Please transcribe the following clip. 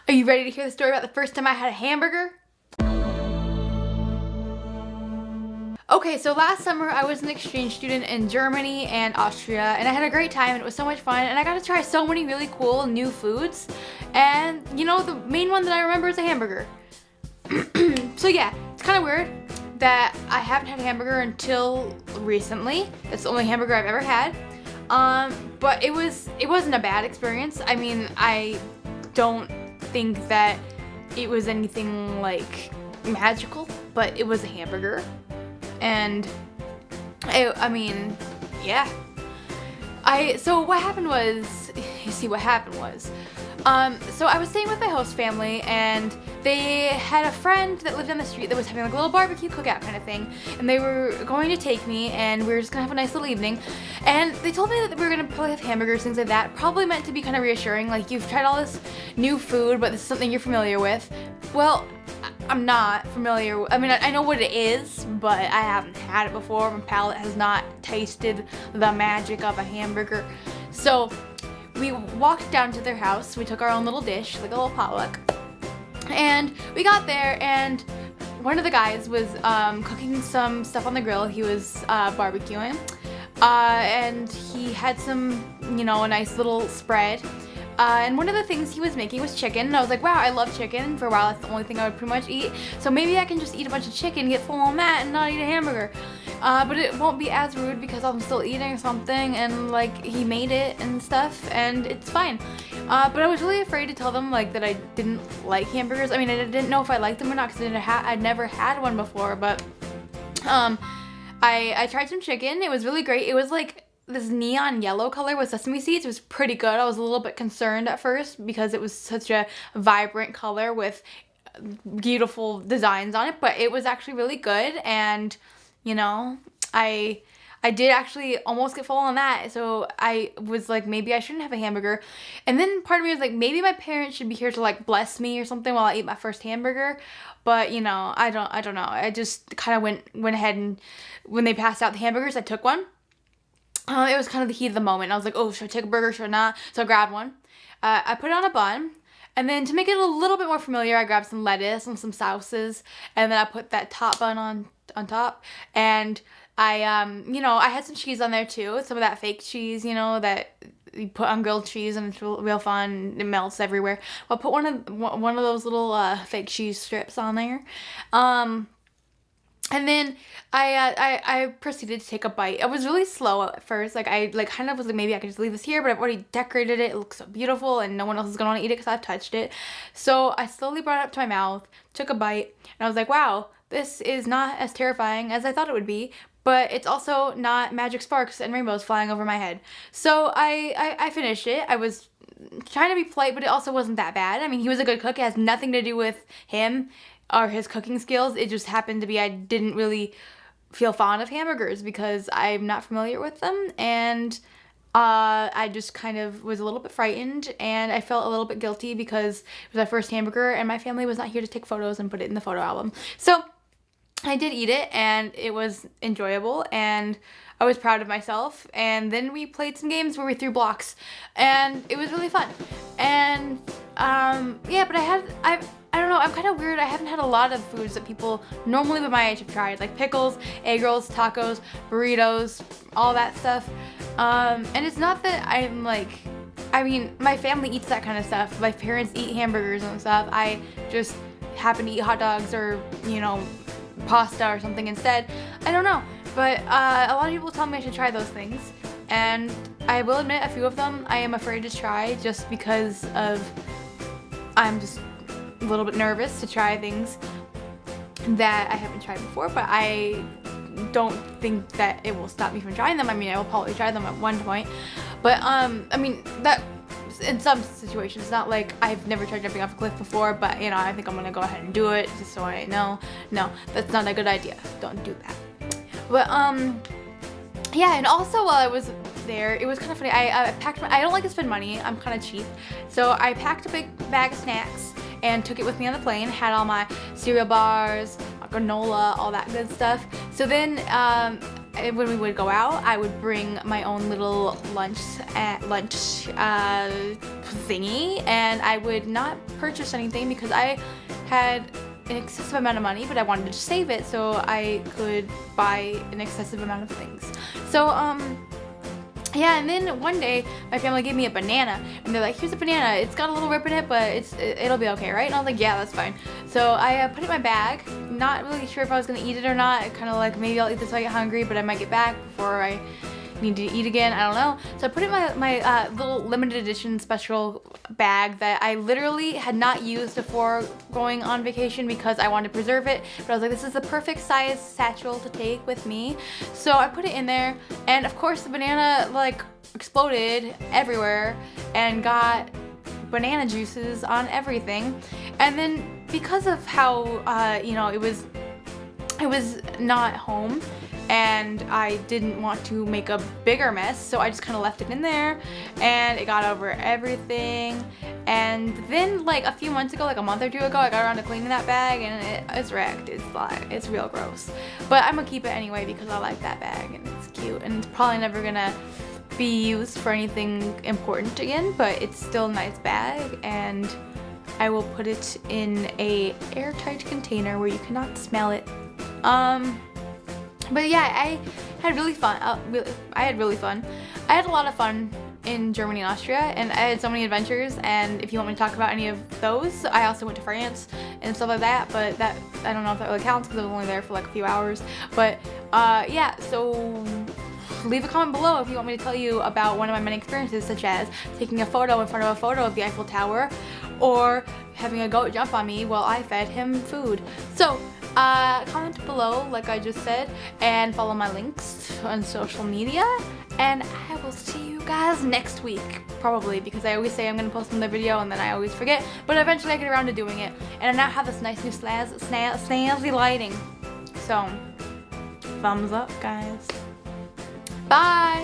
Are you ready to hear the story about the first time I had a hamburger? Okay, so last summer I was an exchange student in Germany and Austria, and I had a great time and it was so much fun, and I got to try so many really cool new foods, and you know, the main one that I remember is a hamburger. So yeah, it's kind of weird that I haven't had a hamburger until recently. It's the only hamburger I've ever had. But it wasn't a bad experience. I mean, I don't think that it was anything like magical, but it was a hamburger. And I mean, yeah. So what happened was, so I was staying with my host family, and they had a friend that lived on the street that was having like a little barbecue cookout kind of thing, and they were going to take me, and we were just gonna have a nice little evening, and they told me that we were gonna probably have hamburgers, things like that, probably meant to be kind of reassuring, like, you've tried all this new food, but this is something you're familiar with. Well, I'm not familiar. I mean, I know what it is, but I haven't had it before. My palate has not tasted the magic of a hamburger. So we walked down to their house. We took our own little dish, like a little potluck. And we got there, and one of the guys was cooking some stuff on the grill. He was barbecuing. And he had some, you know, a nice little spread. And one of the things he was making was chicken, and I was like, wow, I love chicken. For a while, that's the only thing I would pretty much eat. So maybe I can just eat a bunch of chicken, get full on that, and not eat a hamburger. But it won't be as rude because I'm still eating something, and like, he made it and stuff, and it's fine. But I was really afraid to tell them like that I didn't like hamburgers. I mean, I didn't know if I liked them or not because I'd never had one before, but I tried some chicken. It was really great. It was like this neon yellow color with sesame seeds. It was pretty good. I was a little bit concerned at first because it was such a vibrant color with beautiful designs on it, but it was actually really good. And you know, I did actually almost get full on that, so I was like, maybe I shouldn't have a hamburger. And then part of me was like, maybe my parents should be here to like bless me or something while I eat my first hamburger. But you know, I don't know. I just kind of went ahead, and when they passed out the hamburgers, I took one. It was kind of the heat of the moment. I was like, oh, should I take a burger, should I not? So I grabbed one. I put it on a bun. And then to make it a little bit more familiar, I grabbed some lettuce and some sauces. And then I put that top bun on top. And you know, I had some cheese on there too. Some of that fake cheese, you know, that you put on grilled cheese, and it's real fun. It melts everywhere. I'll put one of those little fake cheese strips on there. And then I proceeded to take a bite. I was really slow at first. Like, I kind of was like, maybe I could just leave this here, but I've already decorated it. It looks so beautiful, and no one else is gonna want to eat it because I've touched it. So I slowly brought it up to my mouth, took a bite, and I was like, wow, this is not as terrifying as I thought it would be, but it's also not magic sparks and rainbows flying over my head. So I finished it. I was trying to be polite, but it also wasn't that bad. I mean, he was a good cook. It has nothing to do with him or his cooking skills. It just happened to be I didn't really feel fond of hamburgers because I'm not familiar with them, and I just kind of was a little bit frightened, and I felt a little bit guilty because it was my first hamburger and my family was not here to take photos and put it in the photo album. So I did eat it, and it was enjoyable, and I was proud of myself. And then we played some games where we threw blocks, and it was really fun. And yeah, but I don't know, I'm kind of weird. I haven't had a lot of foods that people normally with my age have tried, like pickles, egg rolls, tacos, burritos, all that stuff. And it's not that I'm like, I mean, my family eats that kind of stuff. My parents eat hamburgers and stuff. I just happen to eat hot dogs or, you know, pasta or something instead. I don't know. But a lot of people tell me I should try those things. And I will admit, a few of them I am afraid to try just because of, I'm just a little bit nervous to try things that I haven't tried before, but I don't think that it will stop me from trying them. I mean, I will probably try them at one point, but I mean, that in some situations, it's not like I've never tried jumping off a cliff before, but you know, I think I'm gonna go ahead and do it just so I know. No, that's not a good idea. Don't do that. But yeah, and also while I was there, it was kind of funny. I packed I don't like to spend money. I'm kind of cheap, so I packed a big bag of snacks and took it with me on the plane. Had all my cereal bars, granola, all that good stuff. So then when we would go out, I would bring my own little lunch thingy, and I would not purchase anything because I had an excessive amount of money, but I wanted to save it so I could buy an excessive amount of things. So yeah, and then one day my family gave me a banana, and they're like, here's a banana, it's got a little rip in it, but it'll be okay, right? And I was like, yeah, that's fine. So I put it in my bag, not really sure if I was gonna eat it or not. Kind of like, maybe I'll eat this if I get hungry, but I might get back before I need to eat again, I don't know. So I put it in my little limited edition special bag that I literally had not used before going on vacation because I wanted to preserve it, but I was like, this is the perfect size satchel to take with me. So I put it in there, and of course the banana like exploded everywhere and got banana juices on everything. And then because of how you know, it was not home, and I didn't want to make a bigger mess, so I just kind of left it in there, and it got over everything. And then like a few months ago, like a month or two ago, I got around to cleaning that bag, and it's wrecked. It's real gross, but I'm gonna keep it anyway because I like that bag and it's cute, and it's probably never gonna be used for anything important again, but it's still a nice bag, and I will put it in a airtight container where you cannot smell it. But yeah, I had really fun. I had really fun. I had a lot of fun in Germany and Austria, and I had so many adventures. And if you want me to talk about any of those, I also went to France and stuff like that. But that, I don't know if that really counts because I was only there for like a few hours. But yeah, so leave a comment below if you want me to tell you about one of my many experiences, such as taking a photo in front of a photo of the Eiffel Tower, or having a goat jump on me while I fed him food. So comment below, like I just said, and follow my links on social media, and I will see you guys next week, probably, because I always say I'm gonna post another video and then I always forget, but eventually I get around to doing it. And I now have this nice new snazzy lighting, so thumbs up, guys. Bye.